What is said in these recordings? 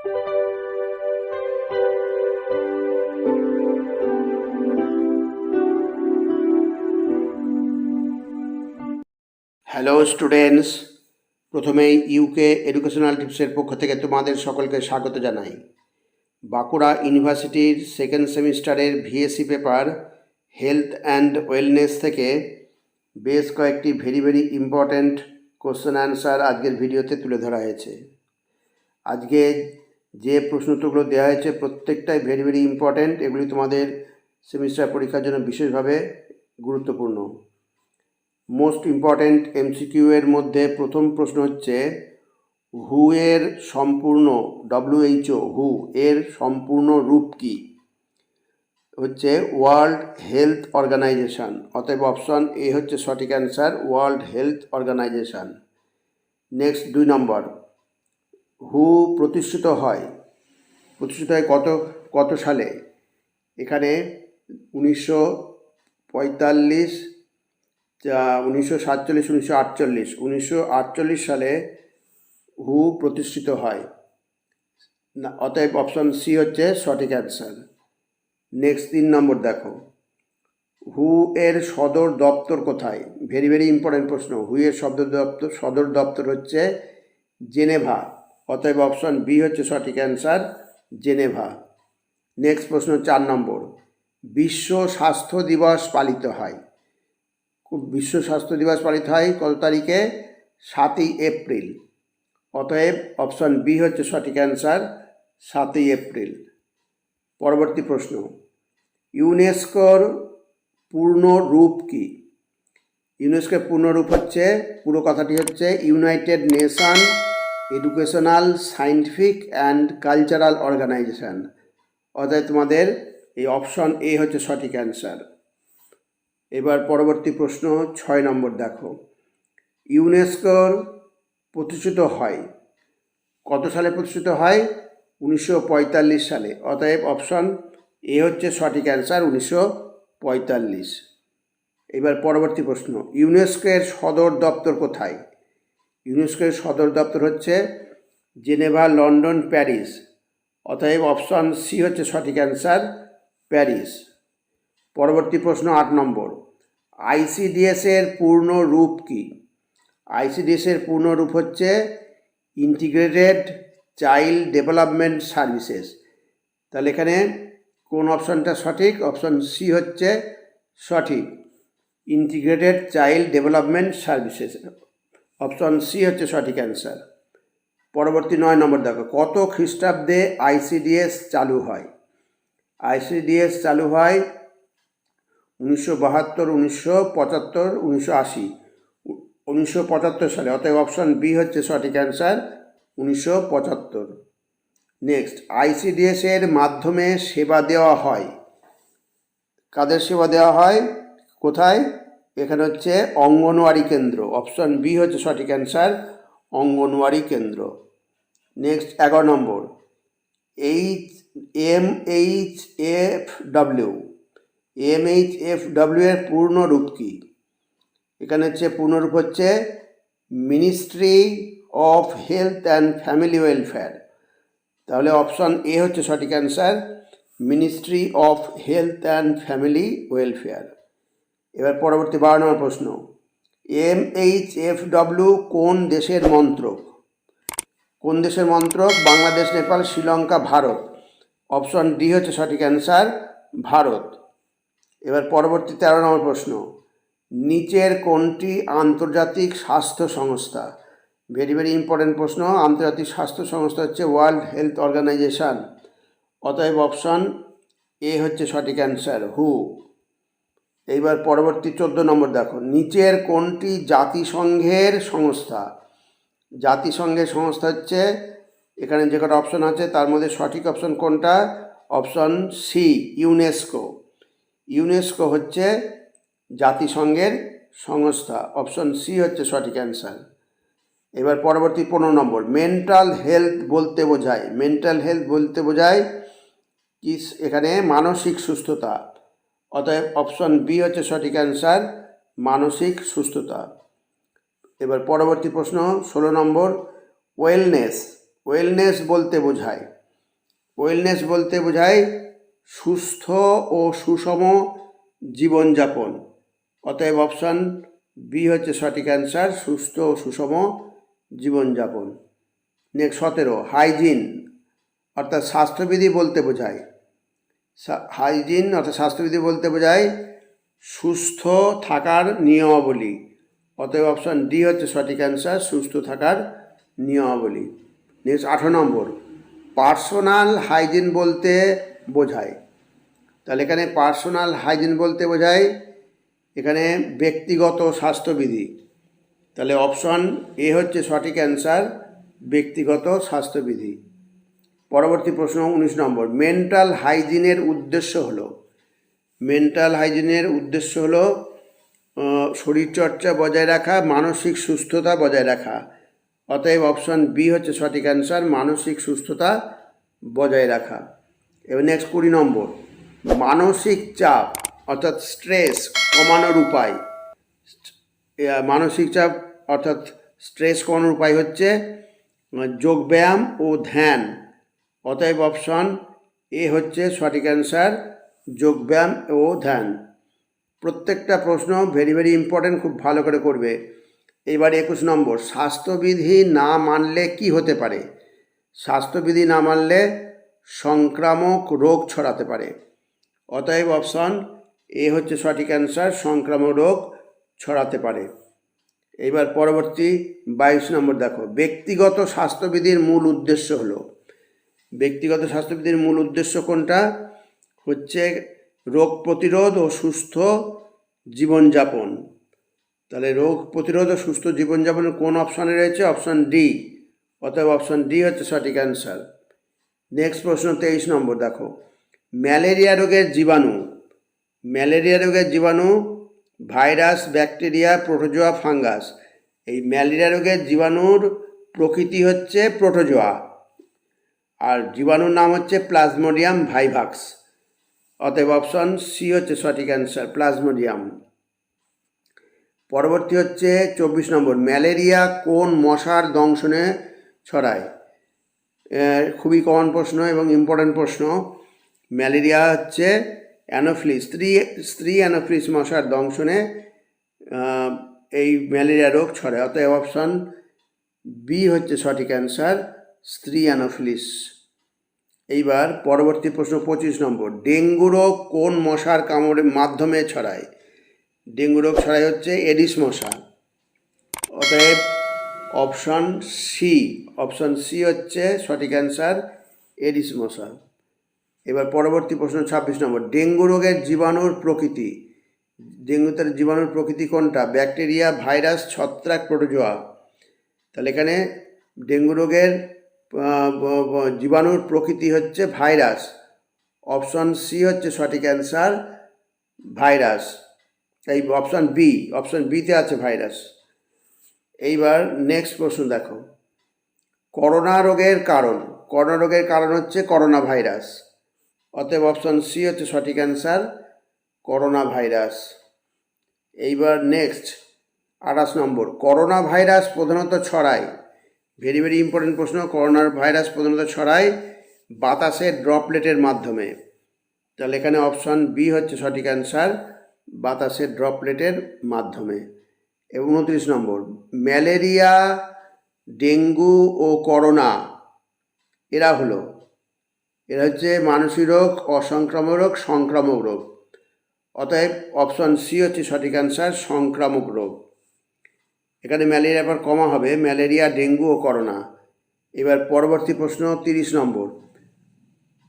Hello students, প্রথমেই UK educational টিপসের পক্ষ থেকে তোমাদের সকলকে স্বাগত জানাই। বাঁকুড়া ইউনিভার্সিটির সেকেন্ড সেমিস্টারের VSC paper health and wellness থেকে বেশ কয়েকটি ভেরি ইম্পর্ট্যান্ট কোশ্চেন অ্যান্সার আজকের ভিডিওতে তুলে ধরা হয়েছে। আজকে যে প্রশ্নোত্তরগুলো দেওয়া হয়েছে প্রত্যেকটাই ভেরি ইম্পর্ট্যান্ট। এগুলি তোমাদের সেমিস্টার পরীক্ষার জন্য বিশেষভাবে গুরুত্বপূর্ণ। মোস্ট ইম্পর্ট্যান্ট এমসিকিউ এর মধ্যে প্রথম প্রশ্ন হচ্ছে হু এর সম্পূর্ণ WHO হু এর সম্পূর্ণ রূপ কি? হচ্ছে ওয়ার্ল্ড হেলথ অর্গানাইজেশন। অতএব অপশন এ হচ্ছে সঠিক answer, world health organization. Next 2 number, হু প্রতিষ্ঠিত হয় কত সালে? এখানে 1945, 1947, 1948 সালে হু প্রতিষ্ঠিত হয়। অতএব অপশন সি হচ্ছে সঠিক অ্যান্সার। নেক্সট 3 নম্বর দেখো, হু এর সদর দপ্তর কোথায়? ভেরি ইম্পর্টেন্ট প্রশ্ন। হু এর সদর দপ্তর হচ্ছে জেনেভা। অতএব অপশন বি হচ্ছে সঠিক অ্যান্সার, জেনেভা। নেক্সট প্রশ্ন 4 নম্বর, বিশ্ব স্বাস্থ্য দিবস পালিত হয় বিশ্ব স্বাস্থ্য দিবস পালিত হয় কত তারিখে? 7ই এপ্রিল। অতএব অপশন বি হচ্ছে সঠিক অ্যান্সার, 7ই এপ্রিল। পরবর্তী প্রশ্ন, ইউনেস্কোর পূর্ণ রূপ কি? ইউনেস্কোর পূর্ণ রূপ হচ্ছে, পুরো কথাটি হচ্ছে united nation educational, scientific and cultural organization. অতএব তোমাদের এই অপশন এ হচ্ছে সঠিক অ্যান্সার। এবার পরবর্তী প্রশ্ন 6 নম্বর দেখো, ইউনেস্কোর প্রতিষ্ঠিত হয় কত সালে? প্রতিষ্ঠিত হয় 1945 সালে। অতএব অপশন এ হচ্ছে সঠিক অ্যান্সার, 1945। এবার পরবর্তী প্রশ্ন, ইউনেস্কোর সদর দপ্তর কোথায়? ইউনেস্কোর সদর দপ্তর হচ্ছে জেনেভা, লন্ডন, প্যারিস। অতএব অপশন সি হচ্ছে সঠিক অ্যান্সার, প্যারিস। পরবর্তী প্রশ্ন 8 নম্বর, ICDS এর পূর্ণ রূপ কি? ICDS এর পূর্ণ রূপ হচ্ছে ইন্টিগ্রেটেড চাইল্ড ডেভেলপমেন্ট সার্ভিসেস। তাহলে এখানে কোন অপশনটা সঠিক? অপশন সি হচ্ছে সঠিক, integrated child development services. Option C হচ্ছে সঠিক অ্যান্সার। পরবর্তী 9 নম্বর দেখো, কত খ্রিস্টাব্দে ICDS চালু হয়? ICDS চালু হয় 1972, 1975, 1980, 1975 সালে। অতএব অপশন বি হচ্ছে সঠিক অ্যান্সার, 1975। নেক্সট, ICDS এর মাধ্যমে সেবা দেওয়া হয়। কাদের সেবা দেওয়া হয়? কোথায়? এখানে হচ্ছে অঙ্গনওয়াড়ি কেন্দ্র। অপশন বি হচ্ছে সঠিক অ্যান্সার, অঙ্গনওয়াড়ি কেন্দ্র। নেক্সট 11 নম্বর, MHFW এর পূর্ণ রূপ কি? এখানে হচ্ছে পূর্ণরূপ হচ্ছে ministry of health and family welfare. তাহলে অপশন এ হচ্ছে সঠিক answer, ministry of health and family welfare. এবার পরবর্তী 12 নম্বর প্রশ্ন, MHFW কোন দেশের মন্ত্রক? কোন দেশের মন্ত্রক? বাংলাদেশ, নেপাল, শ্রীলঙ্কা, ভারত। অপশন ডি হচ্ছে সঠিক অ্যান্সার, ভারত। এবার পরবর্তী 13 নম্বর প্রশ্ন, নিচের কোনটি আন্তর্জাতিক স্বাস্থ্য সংস্থা? ভেরি ইম্পর্টেন্ট প্রশ্ন। আন্তর্জাতিক স্বাস্থ্য সংস্থা হচ্ছে ওয়ার্ল্ড হেলথ অর্গানাইজেশন। অতএব অপশন এ হচ্ছে সঠিক অ্যান্সার, হু। এইবার পরবর্তী 14 নম্বর দেখো, নিচের কোনটি জাতিসংঘের সংস্থা? জাতিসংঘের সংস্থা হচ্ছে, এখানে যে কটা অপশন আছে তার মধ্যে সঠিক অপশন কোনটা? Option C, UNESCO. ইউনেস্কো হচ্ছে জাতিসংঘের সংস্থা। অপশন সি হচ্ছে সঠিক অ্যান্সার। এবার পরবর্তী 15 নম্বর, মেন্টাল হেলথ বলতে বোঝায়। মেন্টাল হেলথ বলতে বোঝায় কি? এখানে মানসিক সুস্থতা। অতএব অপশন বি হচ্ছে সঠিক অ্যান্সার, মানসিক সুস্থতা। এবার পরবর্তী প্রশ্ন 16 নম্বর, ওয়েলনেস বলতে বোঝায়। ওয়েলনেস বলতে বোঝায় সুস্থ ও সুষম জীবনযাপন। অতএব অপশান বি হচ্ছে সঠিক অ্যান্সার, সুস্থ ও সুষম জীবনযাপন। নেক্সট 17, হাইজিন অর্থাৎ স্বাস্থ্যবিধি বলতে বোঝায়। হাইজিন অর্থাৎ স্বাস্থ্যবিধি বলতে বোঝায় সুস্থ থাকার নিয়মাবলী। অতএব অপশান ডি হচ্ছে সঠিক অ্যান্সার, সুস্থ থাকার নিয়মাবলী। নেক্সট 18 নম্বর, পার্সোনাল হাইজিন বলতে বোঝায়। তাহলে এখানে পার্সোনাল হাইজিন বলতে বোঝায় এখানে ব্যক্তিগত স্বাস্থ্যবিধি। তাহলে অপশন এ হচ্ছে সঠিক অ্যান্সার, ব্যক্তিগত স্বাস্থ্যবিধি। পরবর্তী প্রশ্ন 19 নম্বর, মেন্টাল হাইজিনের উদ্দেশ্য হলো। মেন্টাল হাইজিনের উদ্দেশ্য হলো শরীরচর্চা বজায় রাখা, মানসিক সুস্থতা বজায় রাখা। অতএব অপশন বি হচ্ছে সঠিক অ্যান্সার, মানসিক সুস্থতা বজায় রাখা। এবার নেক্সট 20 নম্বর, মানসিক চাপ অর্থাৎ স্ট্রেস কমানোর উপায়। মানসিক চাপ অর্থাৎ স্ট্রেস কমানোর উপায় হচ্ছে যোগব্যায়াম ও ধ্যান। অতএব অপশন এ হচ্ছে সঠিক অ্যান্সার, যোগব্যায়াম ও ধ্যান। প্রত্যেকটা প্রশ্ন ভেরি ভেরি ইম্পর্টেন্ট, খুব ভালো করে করবে। এবার 21 নম্বর, স্বাস্থ্যবিধি না মানলে কি হতে পারে। স্বাস্থ্যবিধি না মানলে সংক্রামক রোগ ছড়াতে পারে। অতএব অপশন এ হচ্ছে সঠিক অ্যান্সার, সংক্রামক রোগ ছড়াতে পারে। এবার পরবর্তী 22 নম্বর দেখো, ব্যক্তিগত স্বাস্থ্যবিধির মূল উদ্দেশ্য হলো। ব্যক্তিগত স্বাস্থ্যবিধির মূল উদ্দেশ্য কোনটা? হচ্ছে রোগ প্রতিরোধ ও সুস্থ জীবনযাপন। তাহলে রোগ প্রতিরোধ ও সুস্থ জীবনযাপনের কোন অপশানে রয়েছে? Option D. অতএব অপশান ডি হচ্ছে সঠিক অ্যান্সার। নেক্সট প্রশ্ন 23 নম্বর দেখো, ম্যালেরিয়া রোগের জীবাণু। ম্যালেরিয়া রোগের জীবাণু ভাইরাস, ব্যাকটেরিয়া, প্রোটোজোয়া, ফাঙ্গাস। এই ম্যালেরিয়া রোগের জীবাণুর প্রকৃতি হচ্ছে প্রোটোজোয়া, আর জীবাণুর নাম হচ্ছে প্লাজমোডিয়াম ভাইভাক্স। অতএব অপশন সি হচ্ছে সঠিক অ্যান্সার, প্লাজমোডিয়াম। পরবর্তী হচ্ছে 24 নম্বর, ম্যালেরিয়া কোন মশার দংশনে ছড়ায়? খুবই কমন প্রশ্ন এবং ইম্পর্টেন্ট প্রশ্ন। ম্যালেরিয়া হচ্ছে অ্যানোফিলিস, স্ত্রী অ্যানোফিলিস মশার দংশনে এই ম্যালেরিয়া রোগ ছড়ায়। অতএব অপশন বি হচ্ছে সঠিক অ্যান্সার, স্ত্রী অ্যানোফিলিস। এইবার পরবর্তী প্রশ্ন 25 নম্বর, ডেঙ্গু রোগ কোন মশার কামড়ের মাধ্যমে ছড়ায়? ডেঙ্গু রোগ ছড়ায় হচ্ছে এডিস মশা। অতএব অপশন সি হচ্ছে সঠিক অ্যান্সার, এডিস মশা। এবার পরবর্তী প্রশ্ন 26 নম্বর, ডেঙ্গু রোগের জীবাণুর প্রকৃতি। ডেঙ্গুতে জীবাণুর প্রকৃতি কোনটা? ব্যাকটেরিয়া, ভাইরাস, ছত্রাক, প্রোটোজোয়া। তাহলে এখানে ডেঙ্গু রোগের জীবাণুর প্রকৃতি হচ্ছে ভাইরাস। অপশন সি হচ্ছে সঠিক অ্যান্সার, ভাইরাস। এই অপশন বিতে আছে ভাইরাস। এইবার নেক্সট প্রশ্ন দেখো, করোনা রোগের কারণ। করোনা রোগের কারণ হচ্ছে করোনা ভাইরাস। অতএব অপশন সি হচ্ছে সঠিক অ্যান্সার, করোনা ভাইরাস। এইবার নেক্সট 28 নম্বর, করোনা ভাইরাস প্রধানত ছড়ায়। ভেরি ভেরি ইম্পর্টেন্ট প্রশ্ন। করোনা ভাইরাস প্রধানত ছড়ায় বাতাসের ড্রপলেটের মাধ্যমে। তাহলে এখানে অপশন বি হচ্ছে সঠিক অ্যান্সার, বাতাসের ড্রপলেটের মাধ্যমে। এবং 29 নম্বর, ম্যালেরিয়া, ডেঙ্গু ও করোনা এরা হচ্ছে মানসিক রোগ, অসংক্রামক রোগ, সংক্রামক রোগ। অতএব অপশন সি হচ্ছে সঠিক অ্যান্সার, সংক্রামক রোগ। এখানে ম্যালেরিয়া পর কমা হবে, ম্যালেরিয়া, ডেঙ্গু ও করোনা। এবার পরবর্তী প্রশ্ন 30 নম্বর,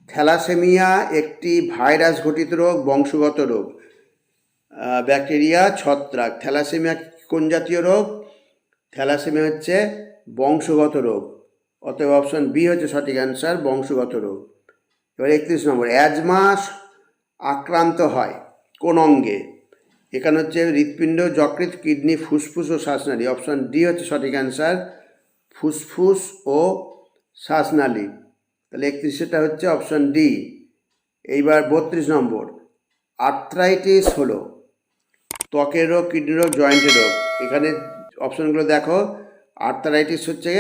থ্যালাসেমিয়া একটি ভাইরাস ঘটিত রোগ, বংশগত রোগ। ব্যাকটেরিয়া, ছত্রাক। থ্যালাসেমিয়া কোন জাতীয় রোগ? থ্যালাসেমিয়া হচ্ছে বংশগত রোগ। অতএব অপশন বি হচ্ছে সঠিক অ্যান্সার, বংশগত রোগ। এবার 31 নম্বর, অ্যাজমা আক্রান্ত হয় কোন অঙ্গে? এখানে হচ্ছে হৃৎপিণ্ড, যকৃৎ, কিডনি, ফুসফুস ও শ্বাসনালী। অপশন ডি হচ্ছে সঠিক অ্যান্সার, ফুসফুস ও শ্বাসনালী। তাহলে 31টা হচ্ছে অপশন ডি। এইবার 32 নম্বর, আর্থ্রাইটিস হলো ত্বকের রোগ, কিডনি রোগ, জয়েন্টের রোগ। এখানে অপশনগুলো দেখো, আর্থ্রাইটিস হচ্ছে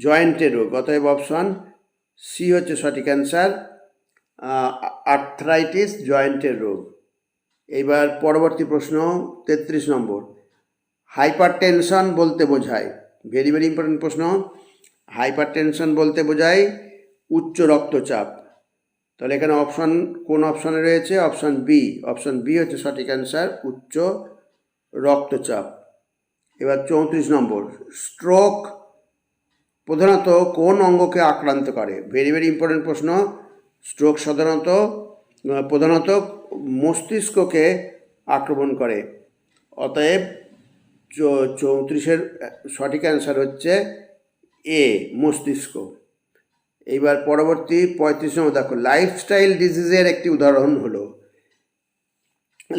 জয়েন্টের রোগ। অতএব অপশন সি হচ্ছে সঠিক অ্যান্সার, আর্থ্রাইটিস জয়েন্টের রোগ। এইবার পরবর্তী প্রশ্ন 33 নম্বর, হাইপার টেনশন বলতে বোঝায়, ভেরি ভেরি ইম্পর্টেন্ট প্রশ্ন, হাইপার টেনশন বলতে বোঝায় উচ্চ রক্তচাপ। তাহলে এখানে অপশন কোন অপশনে রয়েছে? অপশন বি হচ্ছে সঠিক অ্যান্সার, উচ্চ রক্তচাপ। এবার 34 নম্বর, স্ট্রোক প্রধানত কোন অঙ্গকে আক্রান্ত করে? ভেরি ভেরি ইম্পর্টেন্ট প্রশ্ন। স্ট্রোক প্রধানত মস্তিষ্ককে আক্রমণ করে। অতএব 34-এর সঠিক অ্যান্সার হচ্ছে এ, মস্তিষ্ক। এইবার পরবর্তী 35 নম্বর দেখো, লাইফস্টাইল ডিজিজের একটি উদাহরণ হলো,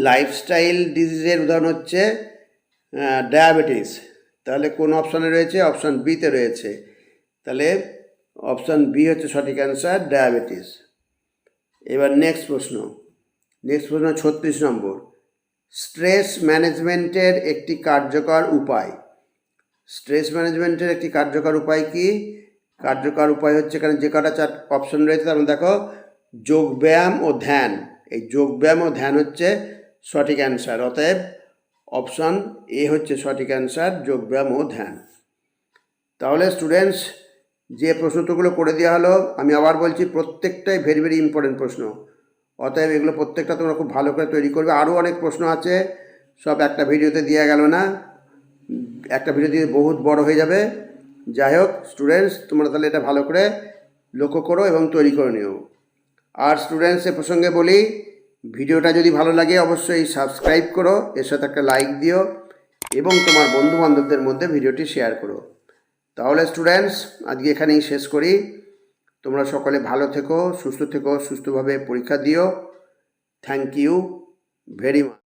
লাইফস্টাইল ডিজিজের উদাহরণ হচ্ছে ডায়াবেটিস। তাহলে কোন অপশানে রয়েছে? অপশান বিতে রয়েছে। তাহলে অপশান বি হচ্ছে সঠিক অ্যান্সার, ডায়াবেটিস। এবার নেক্সট প্রশ্ন 36 নম্বর, স্ট্রেস ম্যানেজমেন্টের একটি কার্যকর উপায়। স্ট্রেস ম্যানেজমেন্টের একটি কার্যকর উপায় কি? কার্যকর উপায় হচ্ছে, এখানে যে কটা অপশন রয়েছে তার মধ্যে দেখো, যোগব্যায়াম ও ধ্যান। এই যোগব্যায়াম ও ধ্যান হচ্ছে সঠিক অ্যান্সার। অতএব অপশন এ হচ্ছে সঠিক অ্যান্সার, যোগব্যায়াম ও ধ্যান। তাহলে স্টুডেন্টস, যে প্রশ্নগুলো করে দেওয়া হলো, আমি আবার বলছি প্রত্যেকটাই ভেরি ভেরি ইম্পর্টেন্ট প্রশ্ন। অতএব এগুলো প্রত্যেকটা তোমরা খুব ভালো করে তৈরি করবে। আরও অনেক প্রশ্ন আছে, সব একটা ভিডিওতে দেওয়া গেল না, একটা ভিডিও দিয়ে বহুত বড় হয়ে যাবে। যাই হোক স্টুডেন্টস, তোমরা তাহলে এটা ভালো করে লক্ষ্য করো এবং তৈরি করে নিও। আর স্টুডেন্টস, এ প্রসঙ্গে বলি, ভিডিওটা যদি ভালো লাগে অবশ্যই সাবস্ক্রাইব করো, এর সাথে একটা লাইক দিও এবং তোমার বন্ধুবান্ধবদের মধ্যে ভিডিওটি শেয়ার করো। তাহলে স্টুডেন্টস, আজকে এখানেই শেষ করি। তোমরা সকলে ভালো থেকো, সুস্থ থেকো, সুস্থভাবে পরীক্ষা দিও। Thank you very much.